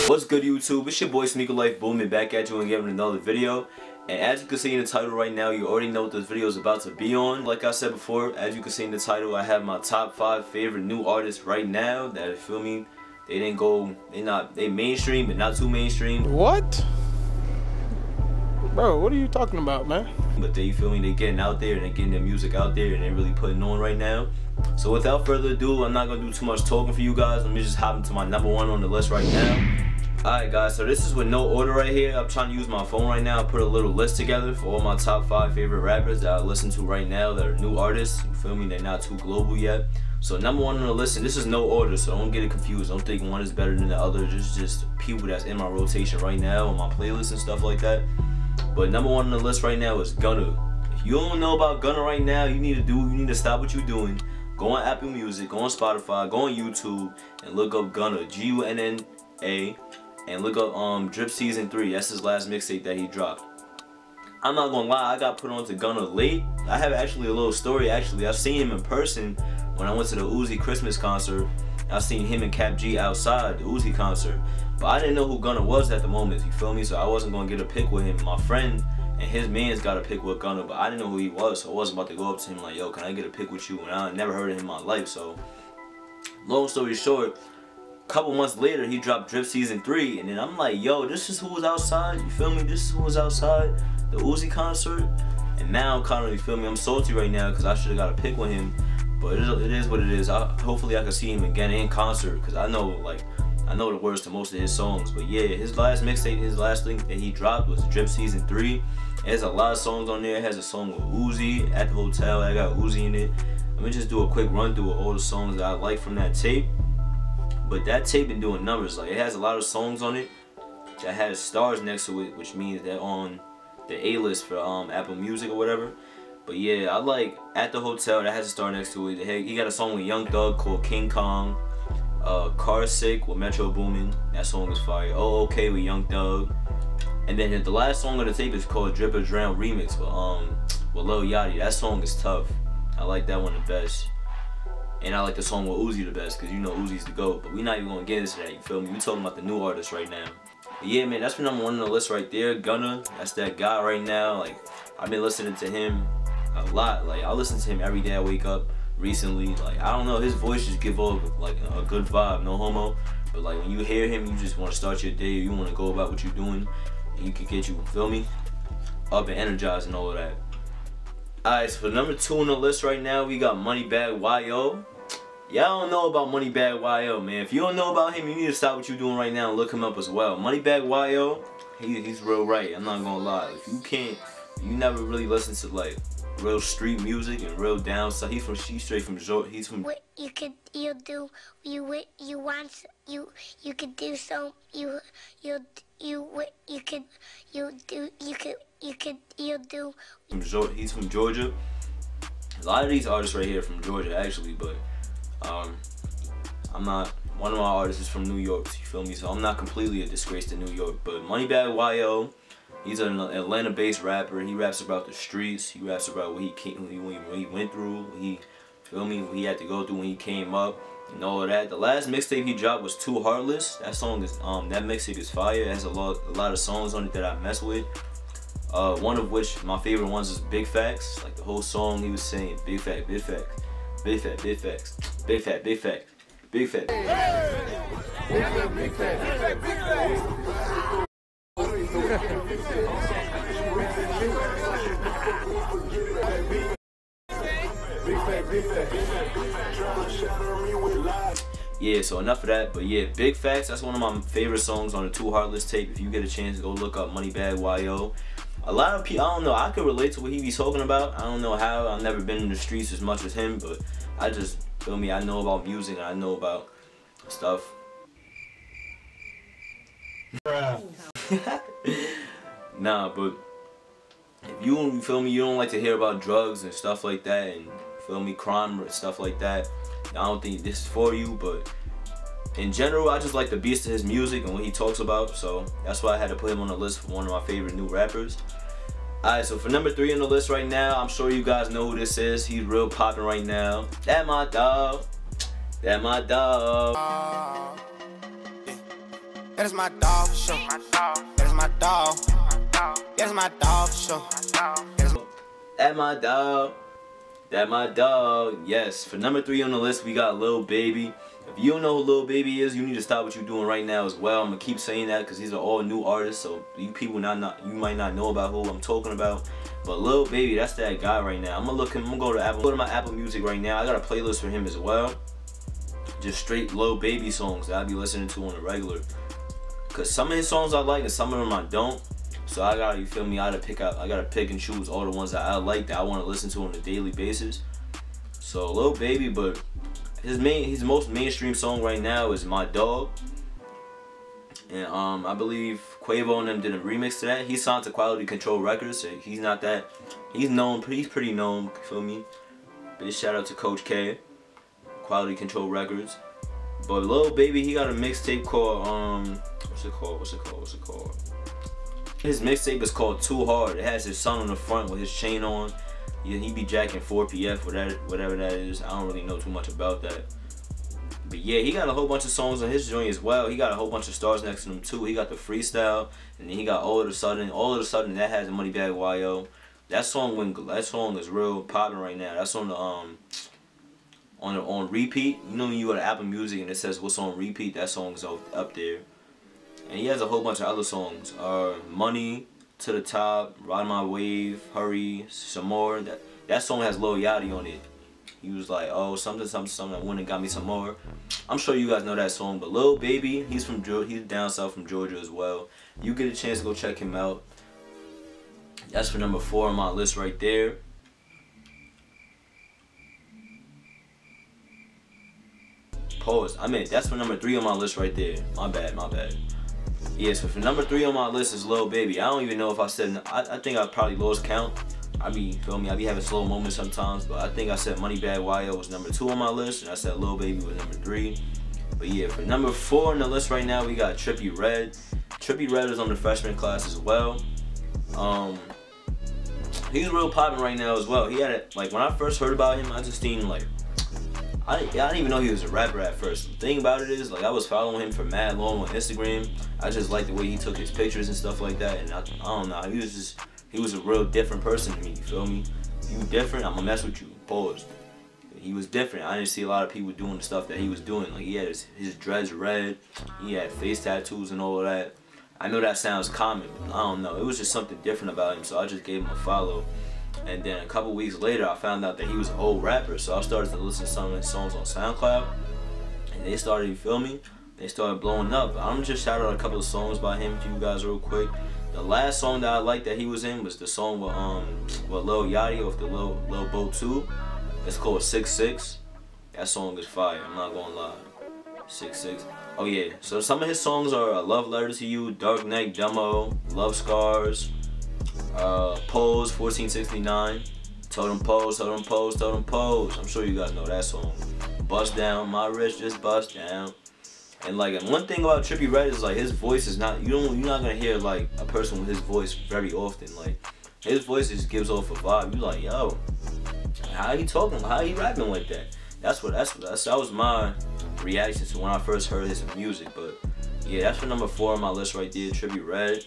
What's good, YouTube? It's your boy Sneaker Life Booming, back at you and giving another video. And as you can see in the title right now, you already know what this video is about to be on. Like I said before, as you can see in the title, I have my top 5 favorite new artists right now that, you feel me, they didn't go, they mainstream but not too mainstream. What? Bro, what are you talking about, man? But they, you feel me, they getting out there and they getting their music out there and they're really putting on right now. So without further ado, I'm not gonna do too much talking for you guys. Let me just hop into my number 1 on the list right now. Alright guys, so this is with no order right here. I'm trying to use my phone right now. I put a little list together for all my top 5 favorite rappers that I listen to right now that are new artists. You feel me? They're not too global yet. So number 1 on the list, and this is no order, so don't get it confused. Don't think one is better than the other. Just people that's in my rotation right now on my playlist and stuff like that. But number 1 on the list right now is Gunna. If you don't know about Gunna right now, you need to stop what you're doing. Go on Apple Music, go on Spotify, go on YouTube, and look up Gunna, G-U-N-N-A. And look up Drip Season 3. That's his last mixtape that he dropped. I'm not gonna lie, I got put on to Gunna late. I have actually a little story. Actually, I've seen him in person when I went to the Uzi Christmas concert. I seen him and Cap G outside the Uzi concert. But I didn't know who Gunna was at the moment, you feel me? So I wasn't gonna get a pic with him. My friend and his mans got a pic with Gunna, but I didn't know who he was. So I wasn't about to go up to him like, yo, can I get a pic with you? And I never heard of him in my life. So long story short, couple months later, he dropped Drip Season 3, and then I'm like, yo, this is who was outside, you feel me? This is who was outside the Uzi concert. And now I'm kind of, you feel me, I'm salty right now because I should have got a pic with him. But it is what it is. Hopefully I can see him again in concert, because I know the words to most of his songs. But yeah, his last mixtape, his last thing that he dropped was Drip Season 3. It has a lot of songs on there. It has a song with Uzi, At the Hotel. I got Uzi in it. Let me just do a quick run through of all the songs that I like from that tape. But that tape been doing numbers. Like, it has a lot of songs on it that has stars next to it, which means they're on the A-list for Apple Music or whatever. But yeah, I like At the Hotel. That has a star next to it. He got a song with Young Thug called King Kong. Car Sick with Metro Boomin. That song is fire. Oh Okay with Young Thug. And then the last song on the tape is called Drip or Drown Remix with Lil Yachty. That song is tough. I like that one the best. And I like the song with Uzi the best, because you know Uzi's the GOAT. But we're not even going to get into that, you feel me? We're talking about the new artists right now. But yeah, man, that's for number 1 on the list right there. Gunna, that's that guy right now. Like, I've been listening to him a lot. Like, I listen to him every day I wake up recently. Like, I don't know, his voice just give off like a good vibe, no homo. But like, when you hear him, you just want to start your day, you want to go about what you're doing. And he can get you, feel me, up and energized and all of that. Alright, so for number 2 on the list right now, we got Moneybagg Y.O. Y'all don't know about Moneybagg Y.O, man. If you don't know about him, you need to stop what you're doing right now and look him up as well. Moneybagg Y.O, he's real right. I'm not gonna lie. If you never really listen to like real street music and real down stuff. He's straight from Georgia. He's from. What you could do He's from Georgia. A lot of these artists right here are from Georgia actually, but I'm not. One of my artists is from New York, you feel me? So I'm not completely a disgrace to New York. But Moneybagg Y.O, he's an Atlanta-based rapper. He raps about the streets. He raps about what he went through. What he had to go through when he came up and all of that. The last mixtape he dropped was Too Heartless. That song is that mixtape is fire. It has a lot of songs on it that I mess with. One of which my favorite ones is Big Facts. Like the whole song he was saying big fact, big fact, big fact, big facts, big fact, big fact, big fact. Big fact, big fact, big fact. Yeah, so enough of that. But yeah, Big Facts, that's one of my favorite songs on the Too Heartless tape. If you get a chance, go look up Moneybagg Y.O. A lot of people, I don't know, I could relate to what he be talking about. I don't know how. I've never been in the streets as much as him, but I just, feel me, I know about music and I know about stuff. Nah, but if you feel me, you don't like to hear about drugs and stuff like that, and feel me, crime and stuff like that, I don't think this is for you. But in general, I just like the beats of his music and what he talks about, so that's why I had to put him on the list for one of my favorite new rappers. Alright, so for number 3 on the list right now, I'm sure you guys know who this is. He's real popping right now. That my dog. That my dog. That is my dog for sure. That is my dog. That is my dog for sure. That my dog. That my dog. Yes. For number 3 on the list, we got Lil Baby. If you don't know who Lil Baby is, you need to stop what you're doing right now as well. I'm gonna keep saying that because he's an all new artist, so you people you might not know about who I'm talking about. But Lil Baby, that's that guy right now. I'm gonna go to my Apple Music right now. I got a playlist for him as well. Just straight Lil Baby songs that I be listening to on the regular. Cause some of his songs I like and some of them I don't. So I gotta, you feel me? I gotta pick and choose all the ones that I like that I want to listen to on a daily basis. So Lil Baby, but his most mainstream song right now is My Dog. And I believe Quavo and them did a remix to that. He signed to Quality Control Records, so he's not that. He's pretty known. Feel me? Big shout out to Coach K, Quality Control Records. But Lil Baby, he got a mixtape called what's it called? His mixtape is called Too Hard. It has his son on the front with his chain on. Yeah, he be jacking 4PF, whatever that is. I don't really know too much about that. But yeah, he got a whole bunch of songs on his joint as well. He got a whole bunch of stars next to him too. He got the freestyle, and then he got All of a Sudden that has Moneybagg YO. That song is real popping right now. That's on the on repeat. You know when you go to Apple Music and it says what's on repeat, that song's up there. And he has a whole bunch of other songs. Money, To the Top, Ride My Wave, Hurry, Some More. That song has Lil Yachty on it. He was like, oh, something, went and got me some more. I'm sure you guys know that song, but Lil Baby, he's down south from Georgia as well. You get a chance to go check him out. That's for number 4 on my list right there. Pause. I mean, that's for number 3 on my list right there. My bad. Yeah, so for number 3 on my list is Lil Baby. I don't even know if I said, I think I probably lost count. I be having slow moments sometimes, but I think I said Moneybagg YO was number 2 on my list, and I said Lil Baby was number 3. But yeah, for number 4 on the list right now, we got Trippie Red. Trippie Red is on the freshman class as well. He's real popping right now as well. He had it, like, when I first heard about him, I just seen, like, I didn't even know he was a rapper at first. The thing about it is, like, I was following him for mad long on Instagram. I just liked the way he took his pictures and stuff like that, and I don't know, he was a real different person to me, you feel me? He was different, I'm gonna mess with you, pause. He was different. I didn't see a lot of people doing the stuff that he was doing. Like, he had his dreads red, he had face tattoos and all of that. I know that sounds common, but I don't know. It was just something different about him, so I just gave him a follow. And then a couple weeks later, I found out that he was an old rapper, so I started to listen to some of his songs on SoundCloud, and they started, you feel me? They started blowing up. I'm just shout out a couple of songs by him to you guys real quick. The last song that I liked that he was in was the song with Lil Yachty off the Lil Boat 2. It's called 6'6". That song is fire, I'm not gonna lie. 6'6". Oh yeah, so some of his songs are A Love Letter to You, Dark Neck Demo, Love Scars, Pose, 1469, Told 'em Pose, Told 'em Pose, Told 'em Pose. I'm sure you guys know that song. Bust Down, My Wrist Just Bust Down. And like, and one thing about Trippie Red is like his voice is not, you're not gonna hear like a person with his voice very often. Like, his voice just gives off a vibe. You're like, yo, how he talking? How he rapping like that? That was my reaction to when I first heard his music. But yeah, that's for number 4 on my list right there, Trippie Red.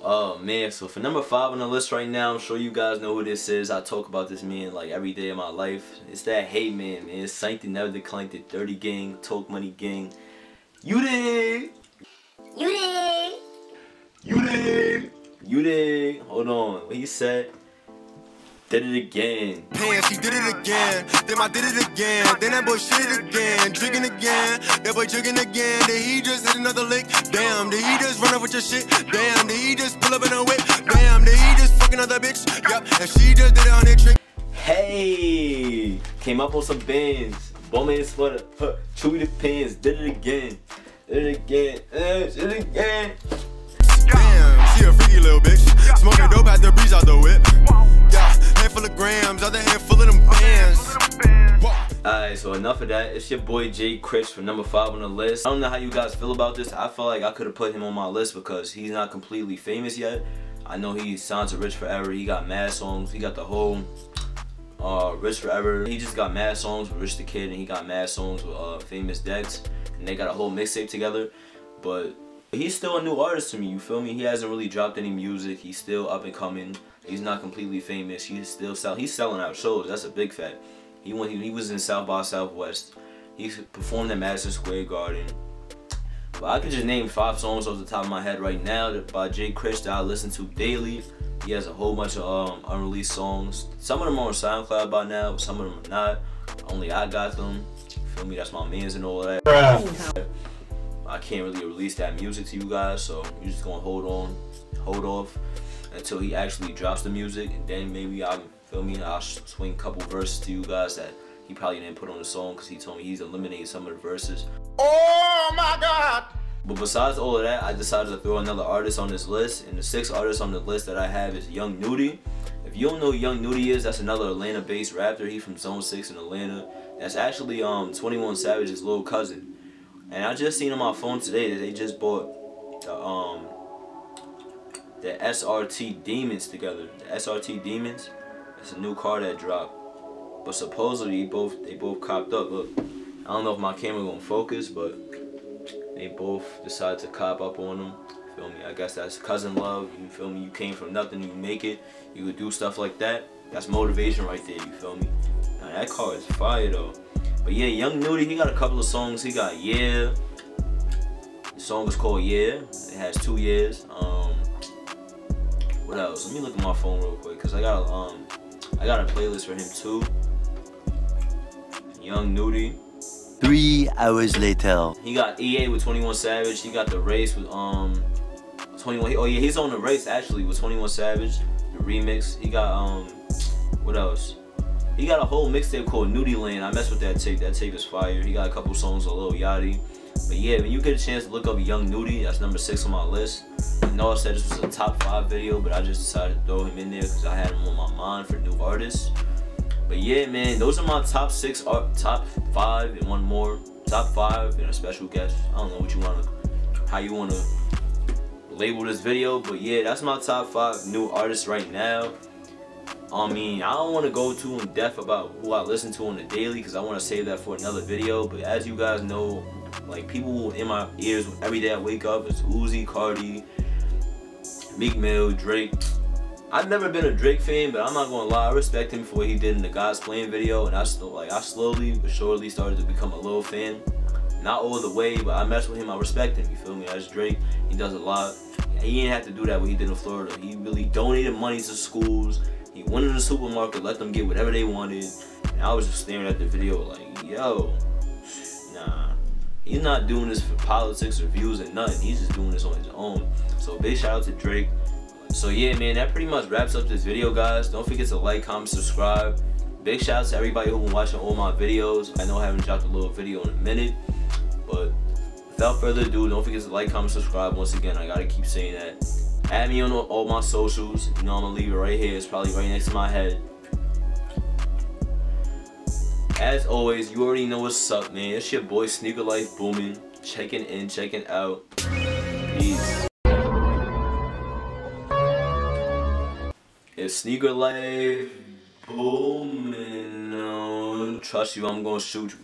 Oh man, so for number 5 on the list right now, I'm sure you guys know who this is. I talk about this man like every day of my life. It's that Hate Man, man. It's Saint Never Declined It, Dirty Gang, Talk Money Gang. You dig? Hold on, what he said? Did it again. Pants, he did it again. Then I did it again. Then that boy shit it again. Drinking again. That boy drinking again. Then he just hit another lick. Damn. Then he just run up with your shit. Damn. Then he just pull up in a whip. Damn. Then he just fuck another bitch. Yup. And she just did it on that trick. Hey, came up on some bands. Bowman sweater. Chewy the pants. Did it again. Did it again. Did it again. Damn. She a freaky little bitch. Smoking dope at the breeze out the whip. Yeah. Handful of grams, other handful of them bands. Alright, so enough of that. It's your boy Jay Crips for number 5 on the list. I don't know how you guys feel about this. I feel like I could have put him on my list because he's not completely famous yet. I know he sounds Rich Forever. He got mad songs. He got the whole Rich Forever. He just got mad songs with Rich the Kid, and he got mad songs with Famous Dex, and they got a whole mixtape together. but he's still a new artist to me, you feel me? He hasn't really dropped any music. He's still up and coming. He's not completely famous. He's selling out shows. That's a big fact. He was in South by Southwest. He performed at Madison Square Garden. But I could just name 5 songs off the top of my head right now by Jay Krish that I listen to daily. He has a whole bunch of unreleased songs. Some of them are on SoundCloud by now, some of them are not. Only I got them. Feel me? That's my mans and all that. I can't really release that music to you guys, so you're just gonna hold off until he actually drops the music, and then maybe I'll swing a couple verses to you guys that he probably didn't put on the song because he told me he's eliminated some of the verses. Oh my God! But besides all of that, I decided to throw another artist on this list, and the 6th artist on the list that I have is Young Nudy. If you don't know who Young Nudy is, that's another Atlanta-based rapper. He's from Zone 6 in Atlanta. That's actually 21 Savage's little cousin. And I just seen on my phone today that they just bought the SRT Demons together. The SRT Demons, it's a new car that dropped. But supposedly they both copped up. Look, I don't know if my camera gonna focus, but they both decided to cop up on them. Feel me? I guess that's cousin love. You feel me? You came from nothing, you make it. You could do stuff like that. That's motivation right there. You feel me? Now, that car is fire though. But yeah, Young Nudy, he got a couple of songs. He got Yeah. The song is called Yeah. It has 2 years. What else? Let me look at my phone real quick, cause I got a playlist for him too. Young Nudy. 3 hours later. He got EA with 21 Savage. He got The Race with 21. Oh yeah, he's on The Race actually with 21 Savage, the remix. He got what else? He got a whole mixtape called Nudy Land. I messed with that tape. That tape is fire. He got a couple songs with Lil Yachty. But yeah, when you get a chance to look up Young Nudy, that's number 6 on my list. I know I said this was a top 5 video, but I just decided to throw him in there because I had him on my mind for new artists. But yeah, man, those are my top 5 and one more. Top 5 and a special guest. I don't know what you how you wanna label this video, but yeah, that's my top 5 new artists right now. I mean, I don't want to go too in depth about who I listen to on the daily because I want to save that for another video. But as you guys know, like, people in my ears every day I wake up is Uzi, Cardi, Meek Mill, Drake. I've never been a Drake fan, but I'm not gonna lie, I respect him for what he did in the God's Plan video, and I slowly but surely started to become a little fan. Not all the way, but I mess with him, I respect him, you feel me? That's Drake, he does a lot. He didn't have to do that what he did in Florida. He really donated money to schools. He went in the supermarket, let them get whatever they wanted, and I was just staring at the video like, yo, nah, he's not doing this for politics or views or nothing. He's just doing this on his own. So big shout out to Drake. So yeah, man, that pretty much wraps up this video, guys. Don't forget to like, comment, subscribe. Big shout out to everybody who's been watching all my videos. I know I haven't dropped a little video in a minute, but without further ado, don't forget to like, comment, subscribe. Once again, I gotta keep saying that. Add me on all my socials. You know I'm gonna leave it right here. It's probably right next to my head. As always, you already know what's up, man. It's your boy Sneaker Life Booming. Checking in, checking out. Peace. It's Sneaker Life Booming. Trust you, I'm gonna shoot you.